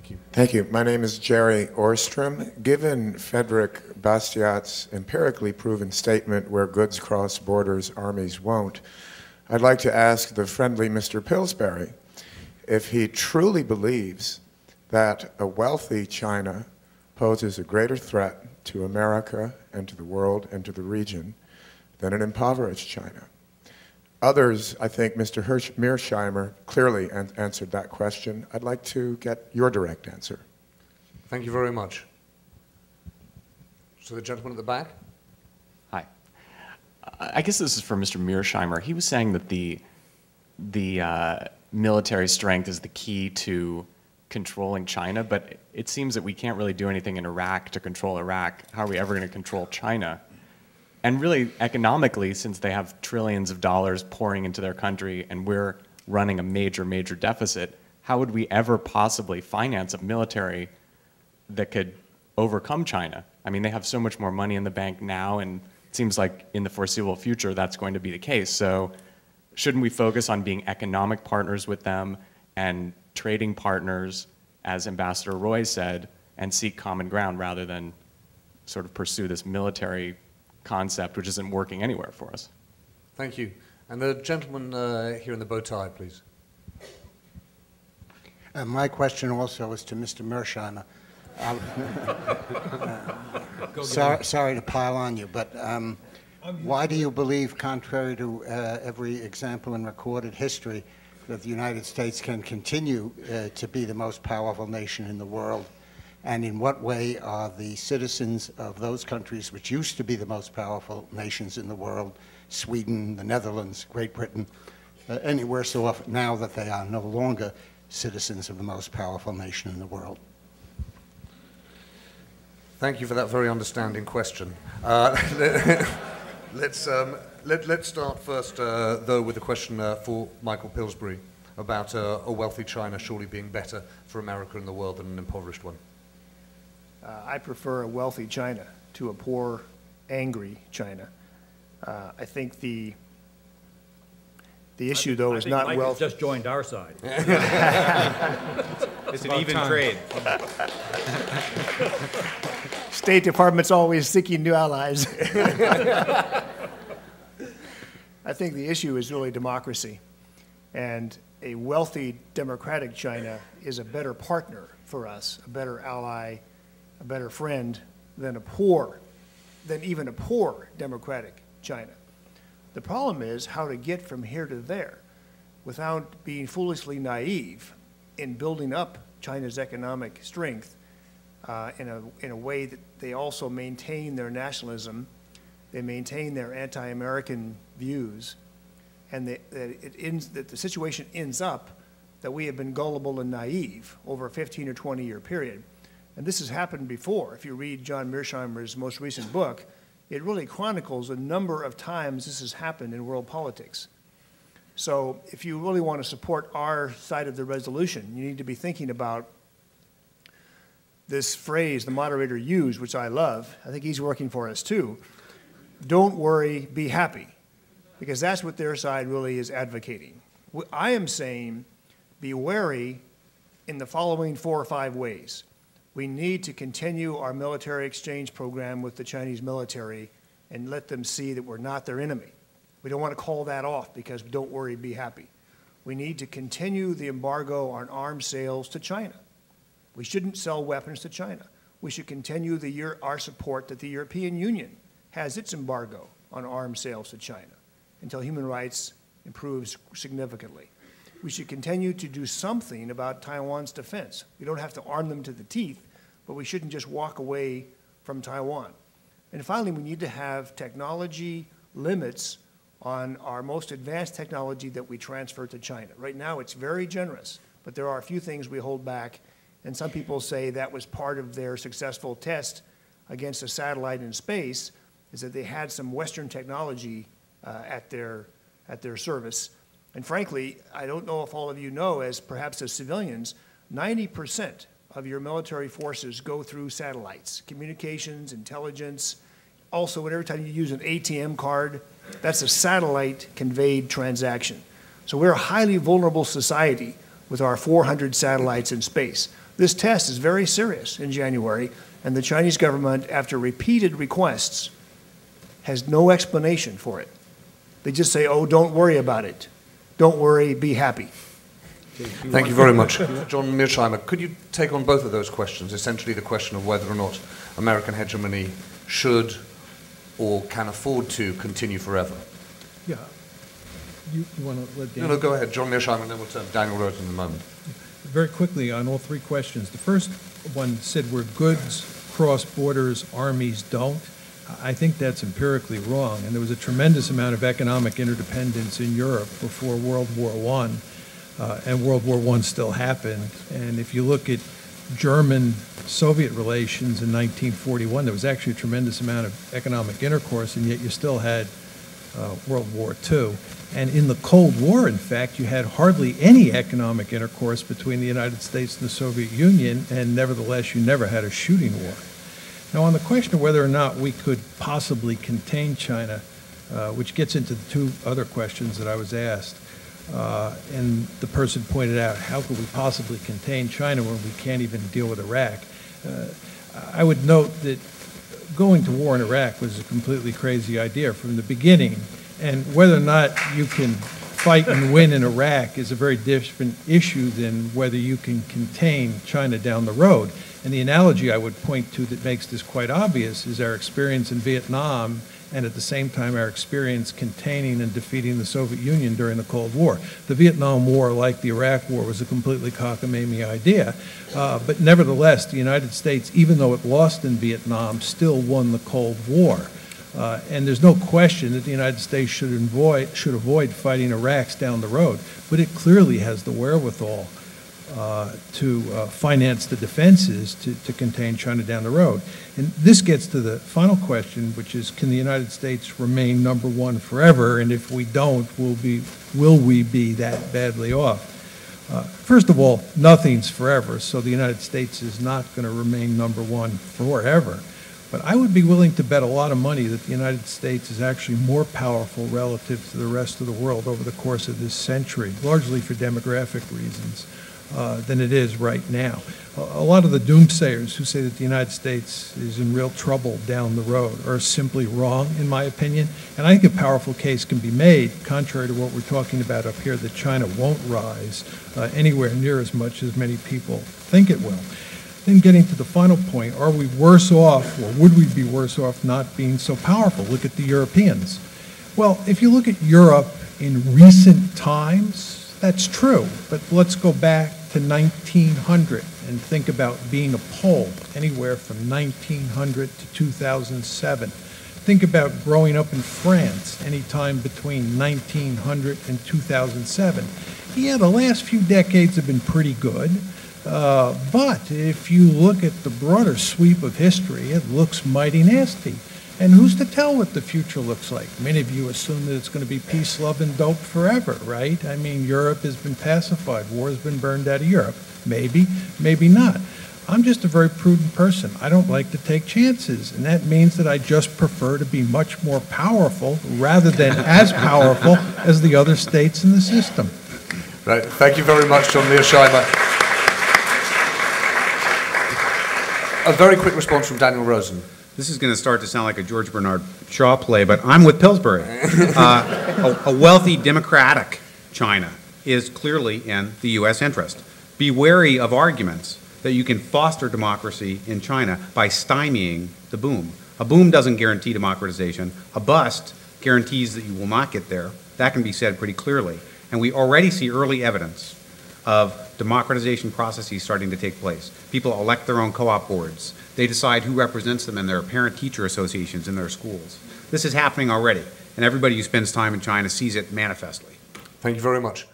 Thank you. Thank you. My name is Jerry Orstrom. Given Frederick Bastiat's empirically proven statement, where goods cross borders, armies won't, I'd like to ask the friendly Mr. Pillsbury if he truly believes that a wealthy China poses a greater threat to America and to the world and to the region than an impoverished China. Others, I think Mr. Mearsheimer clearly answered that question. I'd like to get your direct answer. Thank you very much. So the gentleman at the back. Hi. I guess this is for Mr. Mearsheimer. He was saying that the military strength is the key to controlling China, but it seems that we can't really do anything in Iraq to control Iraq. How are we ever going to control China? And really, economically, since they have trillions of dollars pouring into their country and we're running a major, major deficit, how would we ever possibly finance a military that could overcome China? I mean, they have so much more money in the bank now, and it seems like in the foreseeable future that's going to be the case. So shouldn't we focus on being economic partners with them and trading partners, as Ambassador Roy said, and seek common ground rather than sort of pursue this military concept which isn't working anywhere for us? Thank you. And the gentleman here in the bow tie, please. My question also is to Mr. Mearsheimer. Sorry to pile on you, but why do you believe, contrary to every example in recorded history, that the United States can continue to be the most powerful nation in the world? And in what way are the citizens of those countries which used to be the most powerful nations in the world, Sweden, the Netherlands, Great Britain, any worse off now that they are no longer citizens of the most powerful nation in the world? Thank you for that very understanding question. Let's start first, though, with a question for Michael Pillsbury about a wealthy China surely being better for America and the world than an impoverished one. I prefer a wealthy China to a poor, angry China. I think the issue, though, is not wealth. Just joined our side. It's an even trade. State Department's always seeking new allies. I think the issue is really democracy. And a wealthy, democratic China is a better partner for us, a better ally, a better friend than even a poor democratic China. The problem is how to get from here to there without being foolishly naive in building up China's economic strength in a way that they also maintain their nationalism, they maintain their anti-American views, and that the situation ends up that we have been gullible and naive over a 15 or 20-year period. And this has happened before. If you read John Mearsheimer's most recent book, it really chronicles a number of times this has happened in world politics. So if you really want to support our side of the resolution, you need to be thinking about this phrase the moderator used, which I love. I think he's working for us too. Don't worry, be happy. Because that's what their side really is advocating. I am saying be wary in the following 4 or 5 ways. We need to continue our military exchange program with the Chinese military and let them see that we're not their enemy. We don't want to call that off because don't worry, be happy. We need to continue the embargo on arms sales to China. We shouldn't sell weapons to China. We should continue our support that the European Union has its embargo on arms sales to China until human rights improves significantly. We should continue to do something about Taiwan's defense. We don't have to arm them to the teeth, but we shouldn't just walk away from Taiwan. And finally, we need to have technology limits on our most advanced technology that we transfer to China. Right now, it's very generous, but there are a few things we hold back, and some people say that was part of their successful test against a satellite in space, is that they had some Western technology at their service. And frankly, I don't know if all of you know, perhaps as civilians, 90% of your military forces go through satellites, communications, intelligence. Also, whenever time you use an ATM card, that's a satellite-conveyed transaction. So we're a highly vulnerable society with our 400 satellites in space. This test is very serious in January, and the Chinese government, after repeated requests, has no explanation for it. They just say, oh, don't worry about it. Don't worry, be happy. Thank you very much. John Mearsheimer, could you take on both of those questions, essentially the question of whether or not American hegemony should or can afford to continue forever? Yeah. You want to let Daniel? No, go ahead, John Mearsheimer, and then we'll turn to Daniel Rosen in a moment. Very quickly on all three questions. The first one said where goods cross borders, armies don't. I think that's empirically wrong, and there was a tremendous amount of economic interdependence in Europe before World War I, and World War I still happened. And if you look at German-Soviet relations in 1941, there was actually a tremendous amount of economic intercourse, and yet you still had World War II. And in the Cold War, in fact, you had hardly any economic intercourse between the United States and the Soviet Union, and nevertheless, you never had a shooting war. Now, on the question of whether or not we could possibly contain China, which gets into the two other questions that I was asked, and the person pointed out, how could we possibly contain China when we can't even deal with Iraq? I would note that going to war in Iraq was a completely crazy idea from the beginning, and whether or not you can fight and win in Iraq is a very different issue than whether you can contain China down the road. And the analogy I would point to that makes this quite obvious is our experience in Vietnam, and at the same time our experience containing and defeating the Soviet Union during the Cold War. The Vietnam War, like the Iraq War, was a completely cockamamie idea, but nevertheless, the United States, even though it lost in Vietnam, still won the Cold War. And there's no question that the United States should avoid fighting Iraqs down the road, but it clearly has the wherewithal to finance the defenses to contain China down the road. And this gets to the final question, which is, can the United States remain number one forever? And if we don't, will we be that badly off? First of all, nothing's forever, so the United States is not going to remain number one forever. But I would be willing to bet a lot of money that the United States is actually more powerful relative to the rest of the world over the course of this century, largely for demographic reasons, than it is right now. A lot of the doomsayers who say that the United States is in real trouble down the road are simply wrong, in my opinion. And I think a powerful case can be made, contrary to what we're talking about up here, that China won't rise anywhere near as much as many people think it will. Then getting to the final point, are we worse off, or would we be worse off not being so powerful? Look at the Europeans. Well, if you look at Europe in recent times, that's true, but let's go back to 1900 and think about being appalled anywhere from 1900 to 2007. Think about growing up in France anytime between 1900 and 2007. Yeah, the last few decades have been pretty good. But if you look at the broader sweep of history, it looks mighty nasty. And who's to tell what the future looks like? Many of you assume that it's going to be peace, love, and dope forever, right? I mean, Europe has been pacified. War has been burned out of Europe. Maybe, maybe not. I'm just a very prudent person. I don't like to take chances, and that means that I just prefer to be much more powerful rather than as powerful as the other states in the system. Right. Thank you very much, John Mearsheimer. A very quick response from Daniel Rosen. This is going to start to sound like a George Bernard Shaw play, but I'm with Pillsbury. A wealthy, democratic China is clearly in the U.S. interest. Be wary of arguments that you can foster democracy in China by stymieing the boom. A boom doesn't guarantee democratization. A bust guarantees that you will not get there. That can be said pretty clearly. And we already see early evidence of democratization processes starting to take place. People elect their own co-op boards. They decide who represents them in their parent-teacher associations in their schools. This is happening already, and everybody who spends time in China sees it manifestly. Thank you very much.